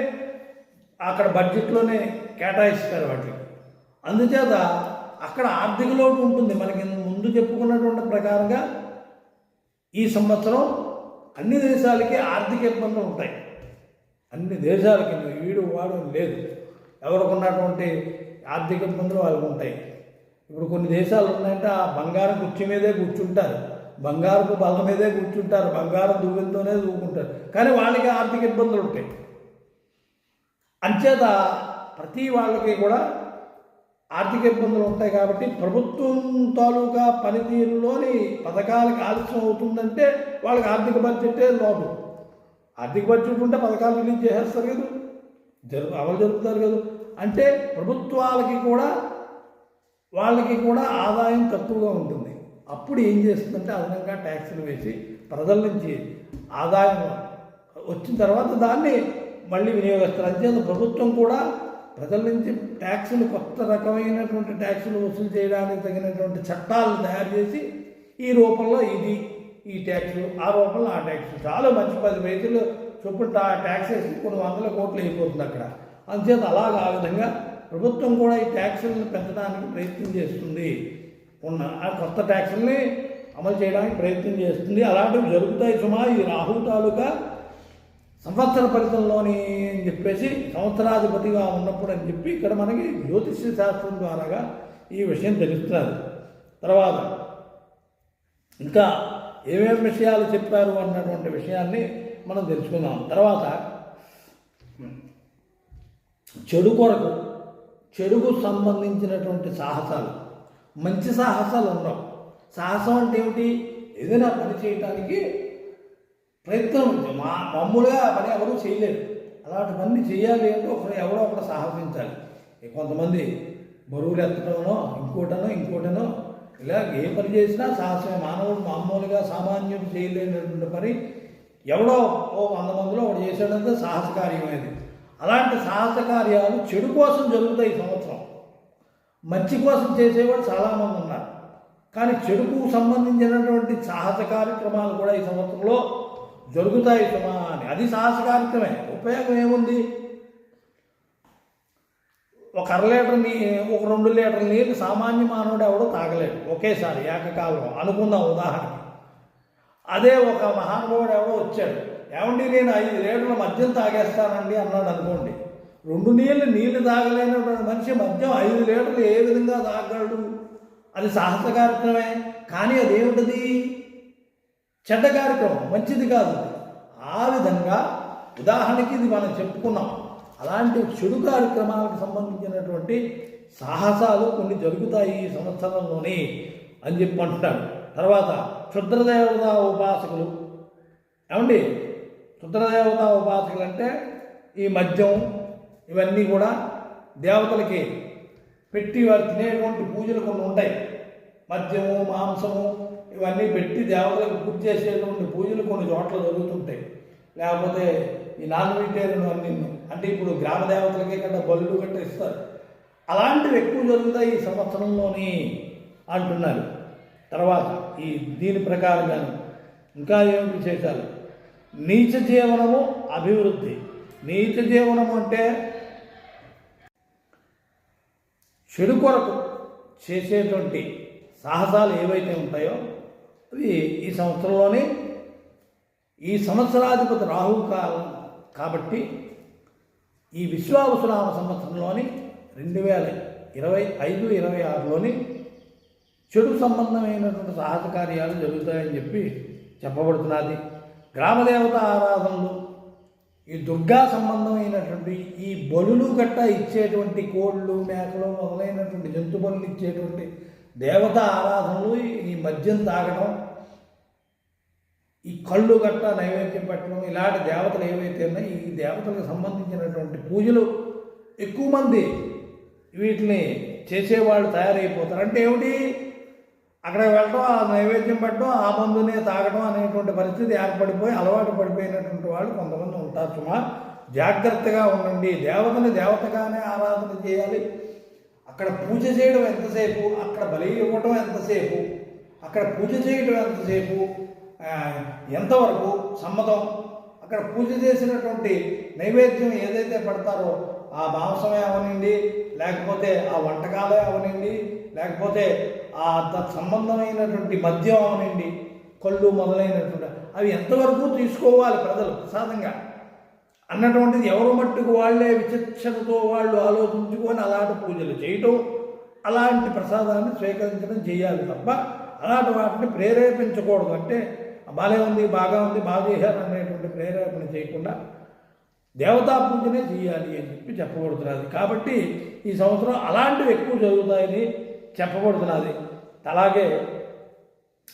అక్కడ బడ్జెట్లోనే కేటాయిస్తారు వాటికి. అందుచేత అక్కడ ఆర్థిక లోటు ఉంటుంది. మనకి ముందు చెప్పుకున్నటువంటి ప్రకారంగా ఈ సంవత్సరం అన్ని దేశాలకి ఆర్థిక ఇబ్బందులు ఉంటాయి. అన్ని దేశాలకి వీడు వాడు లేదు, ఎవరికి ఉన్నటువంటి ఆర్థిక ఇబ్బందులు వాళ్ళకు ఉంటాయి. ఇప్పుడు కొన్ని దేశాలు ఉన్నాయంటే ఆ బంగారం కుర్చీ మీదే కూర్చుంటారు, బంగారపు బల్ల మీదే కూర్చుంటారు, బంగారం దువ్వెలతోనే దూకుంటారు, కానీ వాళ్ళకి ఆర్థిక ఇబ్బందులు ఉంటాయి. అంచేత ప్రతి వాళ్ళకి కూడా ఆర్థిక ఇబ్బందులు ఉంటాయి. కాబట్టి ప్రభుత్వం తాలూకా పనితీరులోని పథకాలకు ఆలస్యం అవుతుందంటే వాళ్ళకి ఆర్థిక బడ్జెటే లోటు. ఆర్థిక బడ్జెట్ ఉంటే పథకాలు రిలీజ్ చేసేస్తారు కదా, అమలు జరుపుతారు కదా. అంటే ప్రభుత్వాలకి కూడా వాళ్ళకి కూడా ఆదాయం తక్కువగా ఉంటుంది. అప్పుడు ఏం చేస్తుందంటే అదనంగా ట్యాక్సులు వేసి ప్రజల నుంచి ఆదాయం వచ్చిన తర్వాత దాన్ని మళ్ళీ వినియోగిస్తారు. అంచేత ప్రభుత్వం కూడా ప్రజల నుంచి ట్యాక్సులు, కొత్త రకమైనటువంటి ట్యాక్సులు వసూలు చేయడానికి తగినటువంటి చట్టాలను తయారు చేసి ఈ రూపంలో ఇది ఈ ట్యాక్సులు, ఆ రూపంలో ఆ ట్యాక్సులు, చాలా మంచి 10 పైసలు చొప్పున ట్యాక్స్ వేసి కొన్ని 100 కోట్లు అయిపోతుంది అక్కడ. అందుచేత అలాగా ఆ విధంగా ప్రభుత్వం కూడా ఈ ట్యాక్సులను పెంచడానికి ప్రయత్నం చేస్తుంది, ఆ కొత్త ట్యాక్సుల్ని అమలు చేయడానికి ప్రయత్నం చేస్తుంది. అలాంటివి జరుగుతాయి సుమా ఈ రాహు తాలూకా సంవత్సర ఫలితంలోని అని చెప్పేసి సంవత్సరాధిపతిగా ఉన్నప్పుడు అని చెప్పి ఇక్కడ మనకి జ్యోతిష్య శాస్త్రం ద్వారాగా ఈ విషయం తెలుస్తున్నది. తర్వాత ఇంకా ఏమేమి విషయాలు చెప్పారు అన్నటువంటి విషయాన్ని మనం తెలుసుకుందాం. తర్వాత చెడు కొరకు, చెడుకు సంబంధించినటువంటి సాహసాలు, మంచి సాహసాలు ఉండవు. సాహసం అంటే ఏమిటి? ఏదైనా పని చేయటానికి ప్రయత్నం. మామూలుగా పని ఎవరూ చేయలేరు. అలాంటి పని చేయాలి అంటే ఎవరో ఒకరు సాహసించాలి. కొంతమంది బరువులు ఎత్తటమనో ఇంకోటనో ఇలా ఏ పని చేసినా సాహసమే. మానవుడు మామూలుగా సామాన్యుడు చేయలేనటువంటి పని ఎవడో 100 మందిలో ఒకటి చేసేటంటే సాహస కార్యమైనది. అలాంటి సాహస కార్యాలు చెడు కోసం జరుగుతాయి ఈ సంవత్సరం. మంచి కోసం చేసేవాడు చాలామంది ఉన్నారు. కానీ చెడుకు సంబంధించినటువంటి సాహస కార్యక్రమాలు కూడా ఈ సంవత్సరంలో జరుగుతాయి సుమా అని. అది సాహస కార్యక్రమే. ఉపయోగం ఏముంది? ఒక 1/2 లీటర్ ఒక 2 లీటర్ల నీళ్ళు సామాన్య మానవుడు ఎవడో తాగలేడు ఒకేసారి ఏకకాలం అనుకుందాం ఉదాహరణకి. అదే ఒక మహానుభావుడు ఎవడో వచ్చాడు, ఏమండి నేను 5 లీటర్ల మద్యం తాగేస్తానండి అన్నాడు అనుకోండి. 2 నీళ్ళు తాగలేనటువంటి మనిషి మద్యం 5 లీటర్లు ఏ విధంగా తాగలడు? అది సాహస కార్యక్రమే. కానీ అదేమిటది? చెడ్డ కార్యక్రమం, మంచిది కాదు. ఆ విధంగా ఉదాహరణకి ఇది మనం చెప్పుకున్నాం. అలాంటి చెడు కార్యక్రమాలకు సంబంధించినటువంటి సాహసాలు కొన్ని జరుగుతాయి ఈ సంవత్సరంలోని అని చెప్పి అంటున్నాడు. తర్వాత క్షుద్రదేవతా ఉపాసకులు. ఏమండి, క్షుద్రదేవతా ఉపాసకులు అంటే ఈ మద్యం ఇవన్నీ కూడా దేవతలకి పెట్టి వారు తినేటువంటి పూజలు కొన్ని ఉంటాయి. మద్యము, మాంసము ఇవన్నీ పెట్టి దేవతలకు పూజ చేసేటువంటి పూజలు కొన్ని చోట్ల జరుగుతుంటాయి. లేకపోతే ఈ నాన్ వెజిటేరియన్ అన్నీ అంటే ఇప్పుడు గ్రామ దేవతలకే కన్నా బలులు గట్ట ఇస్తారు. అలాంటివి ఎక్కువ జరుగుతాయి ఈ సంవత్సరంలోని అంటున్నారు. తర్వాత దీని ప్రకారంగాను ఇంకా ఏమి విశేషాలు? నీచ జీవనము అభివృద్ధి. నీచ జీవనము అంటే చెడు కొరకు చేసేటువంటి సాహసాలు ఏవైతే ఉంటాయో అవి ఈ సంవత్సరంలోనే, ఈ సంవత్సరాధిపతి రాహువు కాలం కాబట్టి ఈ విశ్వావసునామ సంవత్సరంలోని 2025-26లోని చెడు సంబంధమైనటువంటి సాహస కార్యాలు జరుగుతాయని చెప్పి చెప్పబడుతున్నది. గ్రామదేవత ఆరాధనలు, ఈ దుర్గా సంబంధమైనటువంటి ఈ బలులు గట్ట ఇచ్చేటువంటి కోళ్ళు, మేకలు మొదలైనటువంటి జంతు బలులు ఇచ్చేటువంటి దేవతా ఆరాధనలు, ఈ మద్యం తాగడం, ఈ కళ్ళు గట్ట నైవేద్యం పెట్టడం, ఇలాంటి దేవతలు ఏవైతే ఉన్నాయో ఈ దేవతలకు సంబంధించినటువంటి పూజలు ఎక్కువ మంది వీటిని చేసేవాళ్ళు తయారైపోతారు. అంటే ఏమిటి? అక్కడ వెళ్ళడం, ఆ నైవేద్యం పెట్టడం, ఆ మందునే తాగడం అనేటువంటి పరిస్థితి ఏర్పడిపోయి అలవాటు పడిపోయినటువంటి వాళ్ళు కొంతమంది ఉంటారు. సుమా జాగ్రత్తగా ఉండండి. దేవతని దేవతగానే ఆరాధన చేయాలి. అక్కడ పూజ చేయడం ఎంతసేపు, అక్కడ బలి ఇవ్వడం ఎంతసేపు, అక్కడ పూజ చేయడం ఎంతసేపు, ఎంతవరకు సమ్మతం, అక్కడ పూజ చేసినటువంటి నైవేద్యం ఏదైతే పెడతారో ఆ మాంసమే అవనండి, లేకపోతే ఆ వంటకాలే అవనండి, లేకపోతే ఆ సంబంధమైనటువంటి మద్యం అవనండి, కళ్ళు మొదలైనటువంటి అవి ఎంతవరకు తీసుకోవాలి ప్రజలు ప్రసాదంగా అన్నటువంటిది ఎవరు మట్టుకు వాళ్ళే విచక్షణతో వాళ్ళు ఆలోచించుకొని అలాంటి పూజలు చేయటం, అలాంటి ప్రసాదాన్ని స్వీకరించడం చేయాలి తప్ప అలాంటి వాటిని ప్రేరేపించకూడదు. అంటే బాగా ఉంది, బాగా చేశారు అనేటువంటి ప్రేరేపణ చేయకుండా దేవతా పూజనే చేయాలి అని చెప్పి చెప్పబడుతున్నది. కాబట్టి ఈ సంవత్సరం అలాంటివి ఎక్కువ జరుగుతాయని చెప్పబడుతున్నది. అలాగే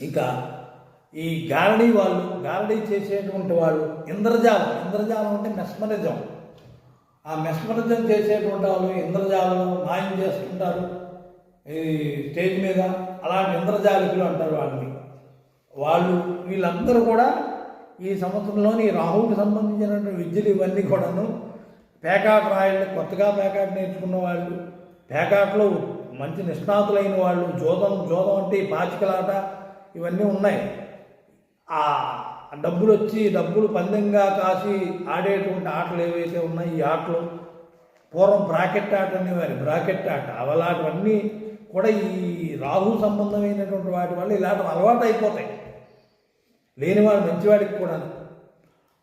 ఇంకా ఈ గారడీ చేసేటువంటి వాళ్ళు ఇంద్రజాలం అంటే మెస్మరిజం. ఆ మెస్మరిజం చేసేటువంటి వాళ్ళు ఇంద్రజాలం మాయం చేస్తుంటారు ఈ స్టేజ్ మీద. అలాంటి ఇంద్రజాలికులు అంటారు వీళ్ళందరూ కూడా ఈ సంవత్సరంలోని రాహువుకి సంబంధించినటువంటి విద్యలు ఇవన్నీ కూడాను పేకాట రాయళ్ళు, కొత్తగా పేకాట నేర్చుకున్న వాళ్ళు, పేకాటలో మంచి నిష్ణాతులైన వాళ్ళు, జోదం అంటే పాచికలాట ఇవన్నీ ఉన్నాయి. ఆ డబ్బులు పందెంగా కాసి ఆడేటువంటి ఆటలు ఏవైతే ఉన్నాయి, ఈ ఆటలు పూర్వం బ్రాకెట్ ఆట అనేవారు, బ్రాకెట్ ఆట అవలాంటివన్నీ కూడా ఈ రాహు సంబంధమైనటువంటి వాటి వల్ల ఇలాంటివి అలవాటు అయిపోతాయి లేనివాడు మంచివాడికి కూడా.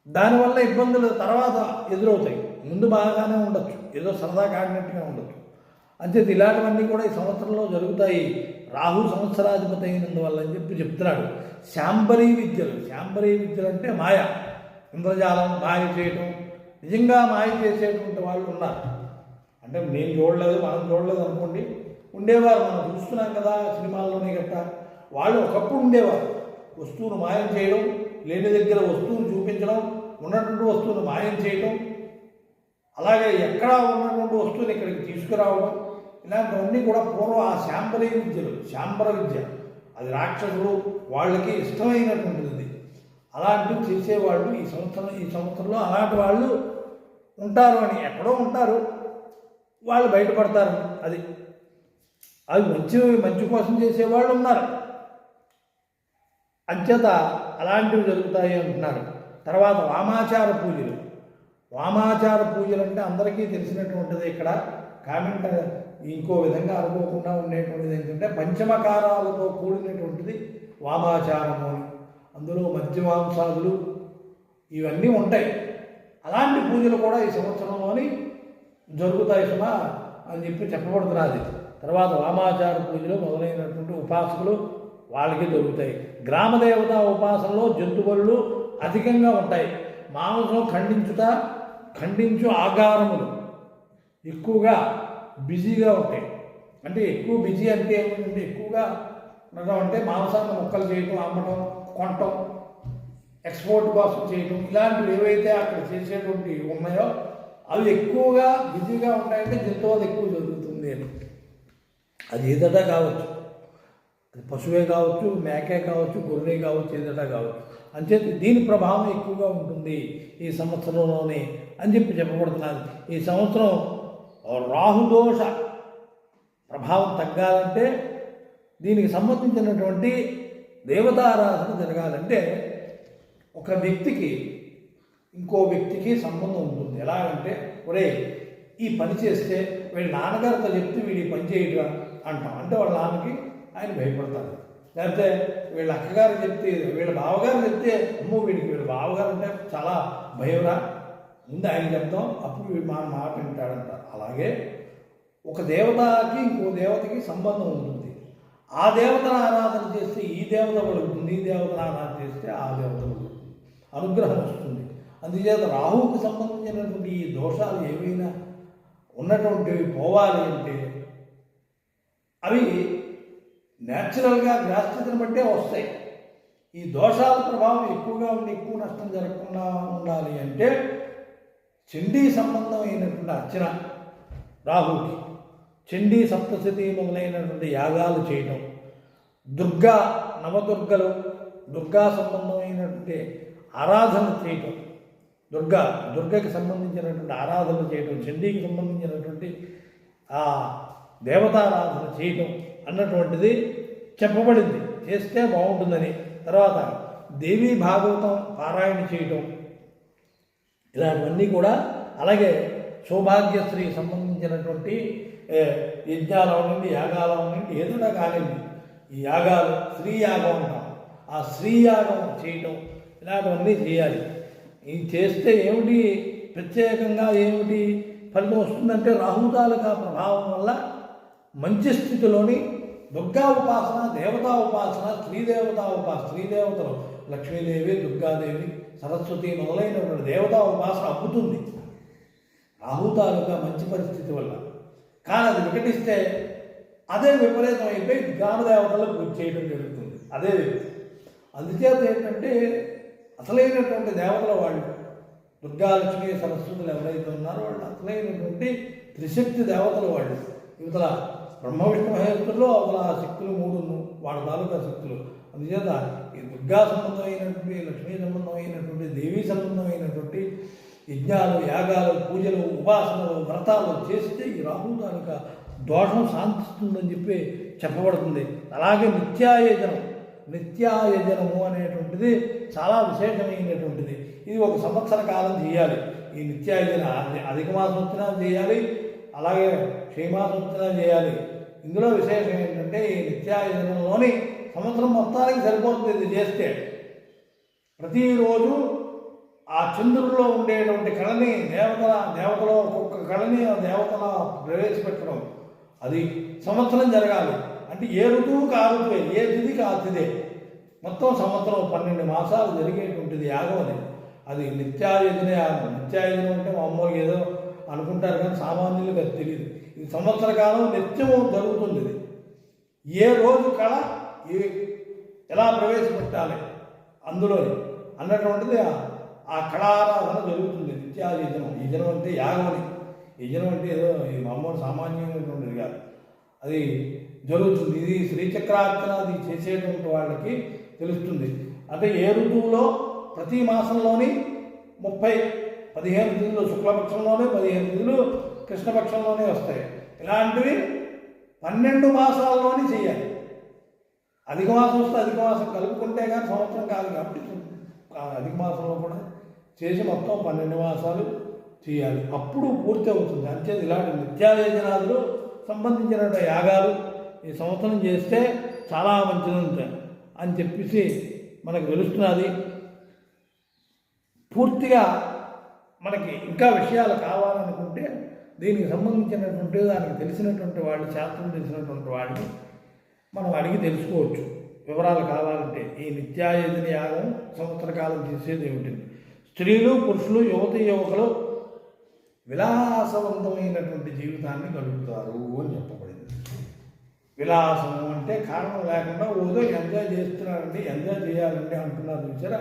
దానివల్ల ఇబ్బందులు తర్వాత ఎదురవుతాయి. ముందు బాగానే ఉండొచ్చు, ఏదో సరదాగా ఆడినట్టుగా ఉండొచ్చు. అంచేత ఇలాంటివన్నీ కూడా ఈ సంవత్సరంలో జరుగుతాయి రాహు సంవత్సరాధిపతి అయినందువల్ల అని చెప్పి చెప్తున్నాడు. శాంబరీ విద్యలు అంటే మాయ, ఇంద్రజాలం, మాయ చేయటం, నిజంగా మాయ చేసేటువంటి వాళ్ళు ఉన్నారు. అంటే నేను చూడలేదు, మనం చూడలేదు అనుకోండి, ఉండేవారు. మనం చూస్తున్నాం కదా సినిమాల్లోనే గట్ట. వాళ్ళు ఒకప్పుడు ఉండేవారు. వస్తువును మాయం చేయడం, లేని దగ్గర వస్తువును చూపించడం, ఉన్నటువంటి వస్తువును మాయం చేయడం, అలాగే ఎక్కడా ఉన్నటువంటి వస్తువుని ఇక్కడికి తీసుకురావడం, ఇలాంటివన్నీ కూడా పూర్వం ఆ శాంబరీ విద్యలు, శాంబర విద్య, అది రాక్షసుడు వాళ్ళకి ఇష్టమైనటువంటిది. అలాంటివి చేసేవాళ్ళు ఈ సంవత్సరంలో అలాంటి వాళ్ళు ఉంటారు అని, ఎక్కడో ఉంటారు, వాళ్ళు బయటపడతారు. అది మంచి కోసం చేసేవాళ్ళు ఉన్నారు. అంచేత అలాంటివి జరుగుతాయి అంటున్నారు. తర్వాత వామాచార పూజలు. వామాచార పూజలు అంటే అందరికీ తెలిసినటువంటిది. ఇక్కడ కామెంట్ ఇంకో విధంగా అనుకోకుండా ఉండేటువంటిది ఏంటంటే పంచమకారాలతో కూడినటువంటిది వామాచారము అని. అందులో మధ్యమాంసాదులు ఇవన్నీ ఉంటాయి. అలాంటి పూజలు కూడా ఈ సంవత్సరంలోని జరుగుతాయి సుమా అని చెప్పబడుతున్నది. తర్వాత వామాచార పూజలు మొదలైనటువంటి ఉపాసకులు వాళ్ళకి దొరుకుతాయి. గ్రామదేవత ఉపాసనలో జంతువులు అధికంగా ఉంటాయి. మాంసం ఖండించు ఆగారములు ఎక్కువగా బిజీగా ఉంటాయి. అంటే ఎక్కువ బిజీ అంటే ఏమిటంటే ఎక్కువగా అంటే మాంసాన్ని ముక్కలు చేయటం, అమ్మటం, కొనటం, ఎక్స్పోర్ట్ కోసం చేయటం, ఇలాంటివి ఏవైతే అక్కడ చేసేటువంటి ఉన్నాయో అవి ఎక్కువగా బిజీగా ఉంటాయంటే జంతువులు ఎక్కువ జరుగుతుంది అని. అది ఏదట కావచ్చు, అది పశువే కావచ్చు, మేకే కావచ్చు, గొర్రె కావచ్చు, ఏదట కావచ్చు. అంచేత దీని ప్రభావం ఎక్కువగా ఉంటుంది ఈ సంవత్సరంలోనే అని చెప్పబడుతున్నది. ఈ సంవత్సరం రాహుదోష ప్రభావం తగ్గాలంటే దీనికి సంబంధించినటువంటి దేవతారాధన జరగాలంటే ఒక వ్యక్తికి ఇంకో వ్యక్తికి సంబంధం ఉంటుంది. ఎలాగంటే ఒరే ఈ పని చేస్తే వీళ్ళ నాన్నగారితో చెప్తే వీడి పని చేయగా అంటాం. అంటే వాళ్ళ నాన్నకి ఆయన భయపడతారు. లేకపోతే వీళ్ళ అక్కగారు చెప్తే, వీళ్ళ బావగారు చెప్తే అమ్మో వీళ్ళ బావగారు అంటే చాలా భయంరా, ముందు ఆయన చెప్తాం అప్పుడు వీడు మాట వింటాడంటారు. అలాగే ఒక దేవతకి ఇంకో దేవతకి సంబంధం ఉంటుంది. ఆ దేవతను ఆరాధన చేస్తే ఈ దేవత పలుకుతుంది, ఈ దేవతను ఆరాధన చేస్తే ఆ దేవత పలుకుతుంది, అనుగ్రహం వస్తుంది. అందుచేత రాహువుకు సంబంధించినటువంటి ఈ దోషాలు ఏవైనా ఉన్నటువంటివి పోవాలి అంటే అవి న్యాచురల్గా గ్రహస్థితిని బట్టే వస్తాయి. ఈ దోషాల ప్రభావం ఎక్కువగా ఉండి ఎక్కువ నష్టం జరగకుండా ఉండాలి అంటే చండీ సంబంధమైనటువంటి అర్చన, రాహుకి చండీ సప్తశతి మొదలైనటువంటి యాగాలు చేయటం, దుర్గా నవదుర్గలు, దుర్గా సంబంధమైనటువంటి ఆరాధన చేయటం, దుర్గకి సంబంధించినటువంటి ఆరాధన చేయటం, చండీకి సంబంధించినటువంటి ఆ దేవతారాధన చేయటం అన్నటువంటిది చెప్పబడింది. చేస్తే బాగుంటుందని. తర్వాత దేవీ భాగవతం పారాయణ చేయటం, ఇలాంటివన్నీ కూడా. అలాగే సౌభాగ్యశ్రీ సంబంధించినటువంటి యజ్ఞాలు నుండి యాగాల నుండి ఏదైనా కానివ్వండి, ఈ యాగాలు శ్రీయాగం అంటాం, ఆ శ్రీయాగం చేయటం, ఇలాంటివన్నీ చేయాలి. ఇది చేస్తే ఏమిటి ప్రత్యేకంగా ఏమిటి ఫలితం వస్తుందంటే రాహుతాలక ప్రభావం వల్ల మంచి స్థితిలోని దుర్గా ఉపాసన, దేవతా ఉపాసన, స్త్రీదేవతలు లక్ష్మీదేవి, దుర్గాదేవి, సరస్వతి మొదలైనటువంటి దేవతా ఉపాసన అబ్బుతుంది రాహుతాలుగా మంచి పరిస్థితి వల్ల. కానీ అది వికటిస్తే అదే విపరీతం అయిపోయి గ్రామదేవతలకు పూజ చేయడం జరుగుతుంది. అదే అందుచేత ఏంటంటే అసలైనటువంటి దేవతల వాళ్ళు దుర్గా, లక్ష్మీ, సరస్వతులు ఎవరైతే ఉన్నారో వాళ్ళు అసలైనటువంటి త్రిశక్తి దేవతల వాళ్ళు. యువతల బ్రహ్మ విష్ణు మహేశ్వరులు, అవతల శక్తులు 3 వాళ్ళ తాలూకా శక్తులు. అందుచేత ఈ దుర్గా సంబంధమైనటువంటి, లక్ష్మీ సంబంధమైనటువంటి, దేవీ సంబంధమైనటువంటి యజ్ఞాలు, యాగాలు, పూజలు, ఉపాసనలు, వ్రతాలు చేస్తే ఈ రాహు తాలూకా దోషం శాంతిస్తుందని చెప్పబడుతుంది. అలాగే నిత్యాయజనము అనేటువంటిది చాలా విశేషమైనటువంటిది. ఇది 1 సంవత్సర కాలం చేయాలి. ఈ నిత్యాయజన అధిక మాసం వచ్చినా చేయాలి, అలాగే క్షయమాసం వచ్చినా చేయాలి. ఇందులో విశేషం ఏంటంటే ఈ నిత్యాయజనంలోని సంవత్సరం మొత్తానికి సరిపోతుంది. ఇది చేస్తే ప్రతిరోజు ఆ చంద్రుల్లో ఉండేటువంటి కళని దేవతలో ఒక్కొక్క కళని ఆ దేవతల ప్రవేశపెట్టడం, అది సంవత్సరం జరగాలి. అంటే ఏ ఋతువుకి ఆ ఋతువే, ఏ తిథికి ఆ తిథే, మొత్తం సంవత్సరం 12 మాసాలు జరిగేటువంటిది యాగం. అది అది నిత్యాయుధన యాగం. నిత్యాయుధనం అంటే మామూలుగా ఏదో అనుకుంటారు కానీ సామాన్యులకు అది తెలియదు. ఇది సంవత్సర కాలం నిత్యము జరుగుతుంది. ఇది ఏ రోజు కళ ఎలా ప్రవేశపెట్టాలి అందులో అన్నటువంటిది ఆ కళారాధన జరుగుతుంది. నిత్యాయుధనం, యజనం అంటే యాగం అని. యజనం అంటే ఏదో ఈ మామూలు సామాన్యమైనటువంటిది కాదు, అది జరుగుతుంది. ఇది శ్రీచక్రార్చన అది చేసేటువంటి వాళ్ళకి తెలుస్తుంది. అంటే ఏ ఋతువులో ప్రతి మాసంలోని 15 తిథులు శుక్లపక్షంలోనే, 15 తిథులు కృష్ణపక్షంలోనే వస్తాయి. ఇలాంటివి 12 మాసాల్లోనే చేయాలి. అధిక మాసం వస్తే అధిక మాసం కలుపుకుంటే కానీ సంవత్సరం కాదు కాబట్టి అధిక మాసంలో కూడా చేసి మొత్తం 12 మాసాలు చేయాలి. అప్పుడు పూర్తి అవుతుంది. అంతే ఇలాంటి నిత్యాయోజనాలు సంబంధించిన యాగాలు ఈ సంవత్సరం చేస్తే చాలా మంచిది అని చెప్పేసి మనకు తెలుస్తున్నది. పూర్తిగా మనకి ఇంకా విషయాలు కావాలనుకుంటే దీనికి సంబంధించినటువంటి దానికి తెలిసినటువంటి వాళ్ళు, శాస్త్రం తెలిసినటువంటి వాడిని మనం అడిగి తెలుసుకోవచ్చు. వివరాలు కావాలంటే ఈ నిత్యాయుధన యాగం సంవత్సర కాలం చేసేది ఏమిటి? స్త్రీలు, పురుషులు, యువకులు విలాసవంతమైనటువంటి జీవితాన్ని గడుపుతారు అని చెప్పబడింది. విలాసము అంటే కారణం లేకుండా ఏదో ఎంజాయ్ చేస్తున్నారండి, ఎంజాయ్ చేయాలండి అంటున్నారు చూసారా.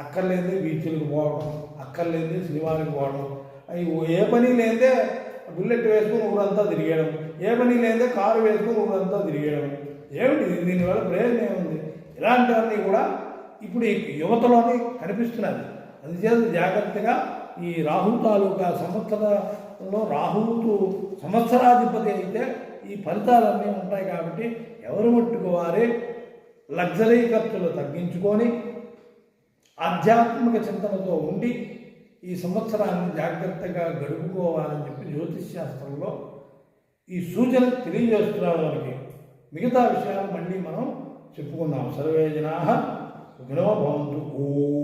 అక్కర్లేదే బీచ్లకు పోవడం, అక్కర్లేదే సినిమాలకు పోవడం, అవి ఏ పని లేదే బుల్లెట్ వేసుకుని ఊరంతా తిరిగేయడం, ఏ పని లేదే కారు వేసుకుని ఊరంతా తిరిగేయడం. ఏమిటి దీనివల్ల ప్రయోజనం ఏముంది? ఇలాంటివన్నీ కూడా ఇప్పుడు ఈ యువతలోనే కనిపిస్తున్నది. అందుచేత జాగ్రత్తగా ఈ రాహు తాలూకా సంవత్సరంలో రాహువుకు సంవత్సరాధిపతి అయితే ఈ ఫలితాలన్నీ ఉంటాయి. కాబట్టి ఎవరు మట్టుకు వారే లగ్జరీ ఖర్చులు తగ్గించుకొని ఆధ్యాత్మిక చింతనతో ఉండి ఈ సంవత్సరాన్ని జాగ్రత్తగా గడుపుకోవాలని చెప్పి జ్యోతిష్ శాస్త్రంలో ఈ సూచన తెలియజేస్తున్నారు మనకి. మిగతా విషయాలు మళ్ళీ మనం చెప్పుకుందాం. సర్వే జనాః సుఖినో భవంతు. ఓం